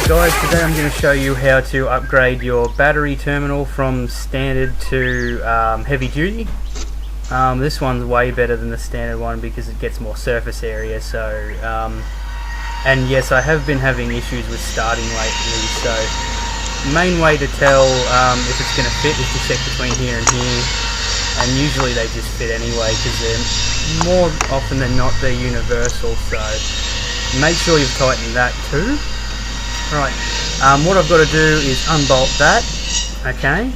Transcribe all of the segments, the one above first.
Guys, today I'm going to show you how to upgrade your battery terminal from standard to heavy duty. This one's way better than the standard one because it gets more surface area. So, and yes, I have been having issues with starting lately. So, main way to tell if it's going to fit is to check between here and here, and usually they just fit anyway because they're more often than not they're universal. So, make sure you've tightened that too. Right, what I've got to do is unbolt that, okay,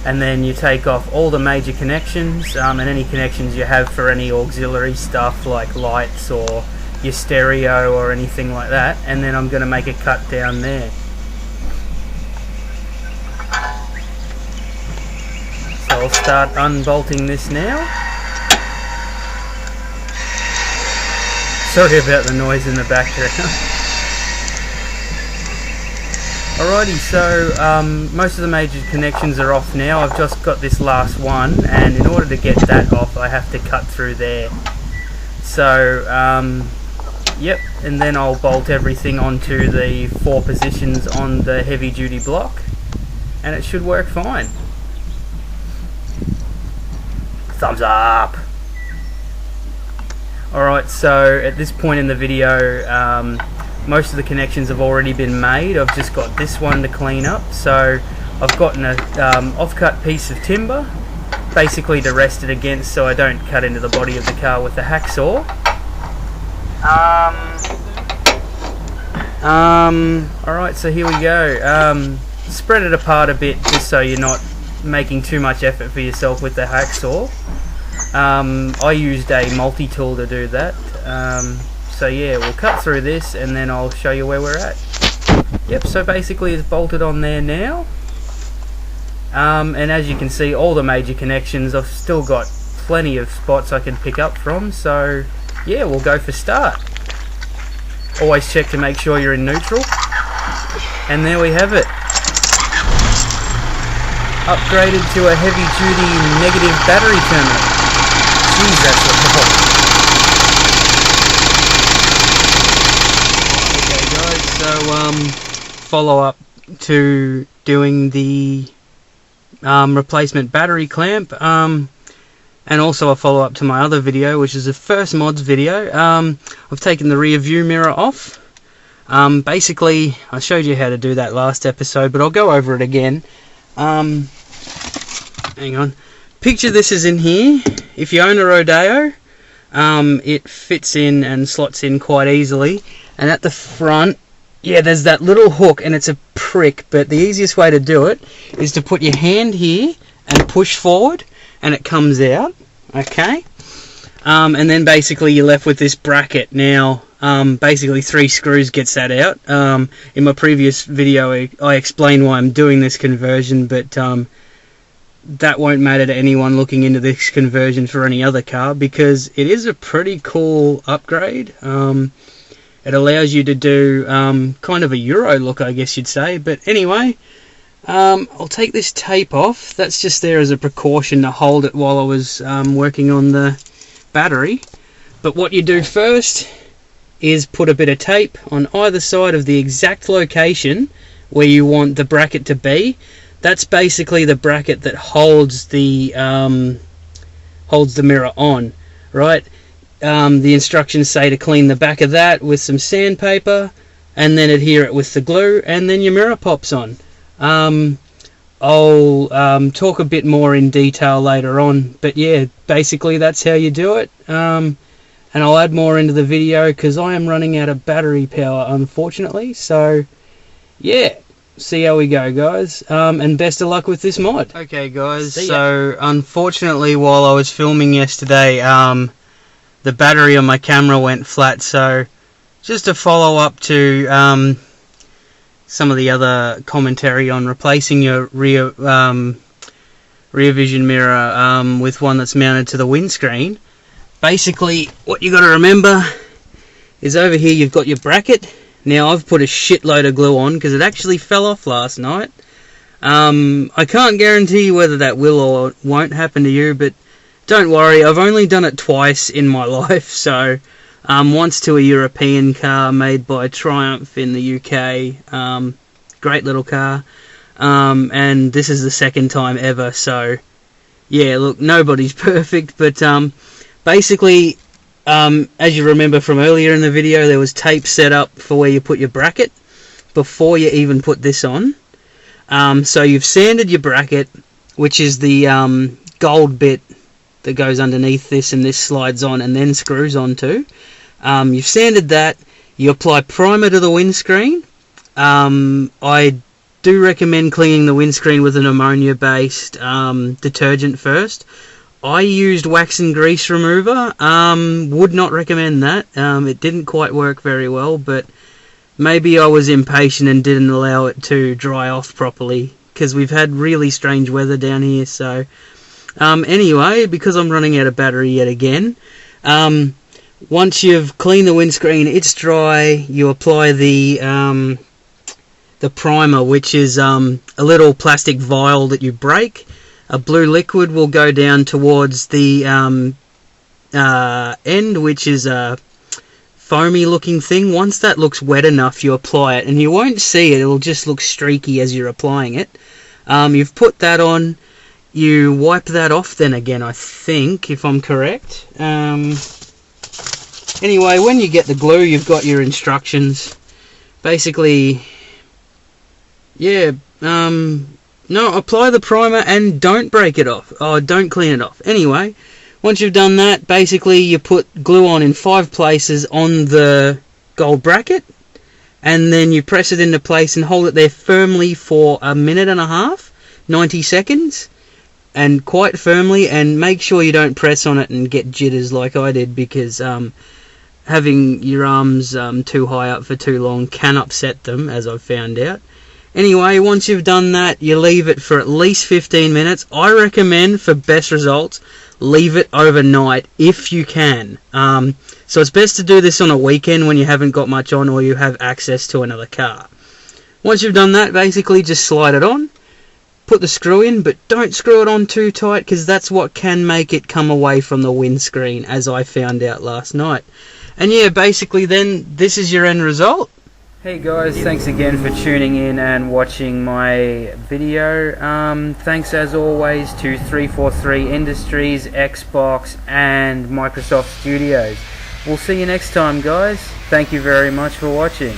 and then you take off all the major connections and any connections you have for any auxiliary stuff like lights or your stereo or anything like that, and then I'm going to make a cut down there. So I'll start unbolting this now. Sorry about the noise in the background. Alrighty, so most of the major connections are off now. I've just got this last one, and in order to get that off I have to cut through there. So yep, and then I'll bolt everything onto the 4 positions on the heavy duty block and it should work fine. Thumbs up! Alright, so at this point in the video most of the connections have already been made. I've just got this one to clean up. So I've gotten a off-cut piece of timber, basically to rest it against so I don't cut into the body of the car with the hacksaw. Alright, so here we go. Spread it apart a bit just so you're not making too much effort for yourself with the hacksaw. I used a multi-tool to do that. So yeah, we'll cut through this and then I'll show you where we're at. Yep, so basically it's bolted on there now. And as you can see, all the major connections, I've still got plenty of spots I can pick up from. So yeah, we'll go for start. Always check to make sure you're in neutral. And there we have it. Upgraded to a heavy duty negative battery terminal. Jeez, that's a lot. So follow up to doing the replacement battery clamp, and also a follow up to my other video, which is the first mods video. I've taken the rear view mirror off. Basically I showed you how to do that last episode, but I'll go over it again. Hang on. Picture this is in here. If you own a Rodeo, it fits in and slots in quite easily, and at the front, yeah, there's that little hook and it's a prick, but the easiest way to do it is to put your hand here and push forward and it comes out, okay? And then basically you're left with this bracket. Now basically 3 screws gets that out. In my previous video I explained why I'm doing this conversion, but that won't matter to anyone looking into this conversion for any other car because it is a pretty cool upgrade. it allows you to do kind of a Euro look, I guess you'd say. But anyway, I'll take this tape off. That's just there as a precaution to hold it while I was working on the battery. But what you do first is put a bit of tape on either side of the exact location where you want the bracket to be. That's basically the bracket that holds the mirror on, right? The instructions say to clean the back of that with some sandpaper and then adhere it with the glue, and then your mirror pops on. I'll talk a bit more in detail later on, but yeah, basically that's how you do it. And I'll add more into the video because I am running out of battery power, unfortunately. So yeah, see how we go, guys, and best of luck with this mod. Okay guys, so unfortunately while I was filming yesterday, the battery on my camera went flat. So just to follow up to some of the other commentary on replacing your rear vision mirror with one that's mounted to the windscreen, basically what you got to remember is over here you've got your bracket. Now I've put a shitload of glue on because it actually fell off last night. I can't guarantee whether that will or won't happen to you, but don't worry, I've only done it twice in my life. So once to a European car made by Triumph in the UK, great little car, and this is the second time ever. So yeah, look, nobody's perfect, but basically, as you remember from earlier in the video, there was tape set up for where you put your bracket before you even put this on. So you've sanded your bracket, which is the gold bit that goes underneath this, and this slides on and then screws onto. You've sanded that. You apply primer to the windscreen. I do recommend cleaning the windscreen with an ammonia-based detergent first. I used wax and grease remover. Would not recommend that. It didn't quite work very well, but maybe I was impatient and didn't allow it to dry off properly because we've had really strange weather down here. So anyway, because I'm running out of battery yet again, once you've cleaned the windscreen, it's dry, you apply the primer, which is a little plastic vial that you break. A blue liquid will go down towards the end, which is a foamy looking thing. Once that looks wet enough, you apply it, and you won't see it, it'll just look streaky as you're applying it. You've put that on, you wipe that off then again, I think, if I'm correct. Anyway, when you get the glue, you've got your instructions. Basically, yeah, no, apply the primer and don't break it off. Oh, don't clean it off. Anyway, once you've done that, basically you put glue on in 5 places on the gold bracket, and then you press it into place and hold it there firmly for a minute and a half, 90 seconds, and quite firmly, and make sure you don't press on it and get jitters like I did, because having your arms too high up for too long can upset them, as I've found out. Anyway, once you've done that, you leave it for at least 15 minutes. I recommend, for best results, leave it overnight if you can. So it's best to do this on a weekend when you haven't got much on or you have access to another car. Once you've done that, basically just slide it on, put the screw in, but don't screw it on too tight because that's what can make it come away from the windscreen, as I found out last night. And yeah, basically then this is your end result. Hey guys, thanks again for tuning in and watching my video. Thanks as always to 343 Industries, Xbox and Microsoft Studios. We'll see you next time, guys. Thank you very much for watching.